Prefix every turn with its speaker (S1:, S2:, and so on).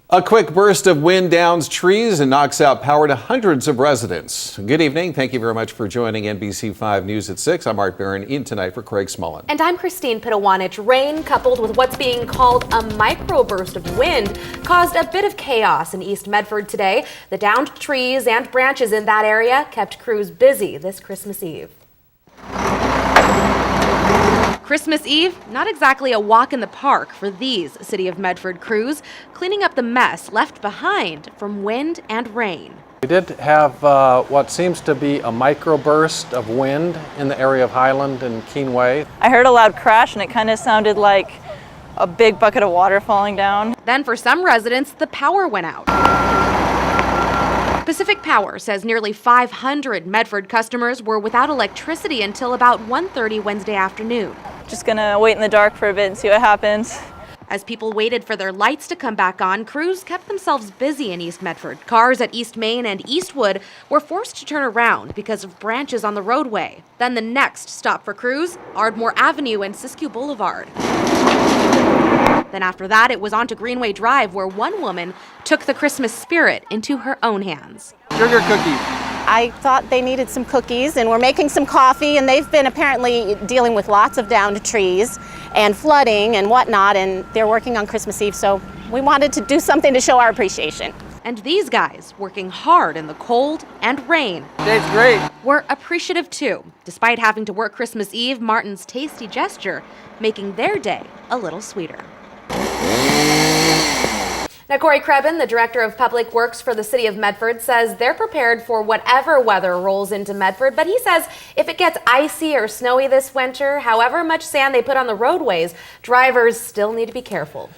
S1: A quick burst of wind downs trees and knocks out power to hundreds of residents. Good evening. Thank you very much for joining NBC5 News at 6. I'm Art Barron, in tonight for Craig Smullen.
S2: And I'm Christine Pitawanich. Rain coupled with what's being called a microburst of wind caused a bit of chaos in East Medford today. The downed trees and branches in that area kept crews busy this Christmas Eve. Christmas Eve, not exactly a walk in the park for these City of Medford crews, cleaning up the mess left behind from wind and rain.
S3: We did have what seems to be a microburst of wind in the area of Highland and Keenway.
S4: I heard a loud crash and it kind of sounded like a big bucket of water falling down.
S2: Then for some residents, the power went out. Pacific Power says nearly 500 Medford customers were without electricity until about 1:30 Wednesday afternoon.
S4: Just gonna wait in the dark for a bit and see what happens.
S2: As people waited for their lights to come back on, crews kept themselves busy in East Medford. Cars at East Main and Eastwood were forced to turn around because of branches on the roadway. Then the next stop for crews, Ardmore Avenue and Siskiyou Boulevard. Then after that, it was on to Greenway Drive, where one woman took the Christmas spirit into her own hands.
S5: Sugar cookies.
S6: I thought they needed some cookies, and we're making some coffee, and they've been apparently dealing with lots of downed trees and flooding and whatnot, and they're working on Christmas Eve, so we wanted to do something to show our appreciation.
S2: And these guys, working hard in the cold and rain,
S5: Tastes great.
S2: were appreciative too. Despite having to work Christmas Eve, Martin's tasty gesture making their day a little sweeter. Now, Corey Krebin, the Director of Public Works for the City of Medford, says they're prepared for whatever weather rolls into Medford, but he says if it gets icy or snowy this winter, however much sand they put on the roadways, drivers still need to be careful.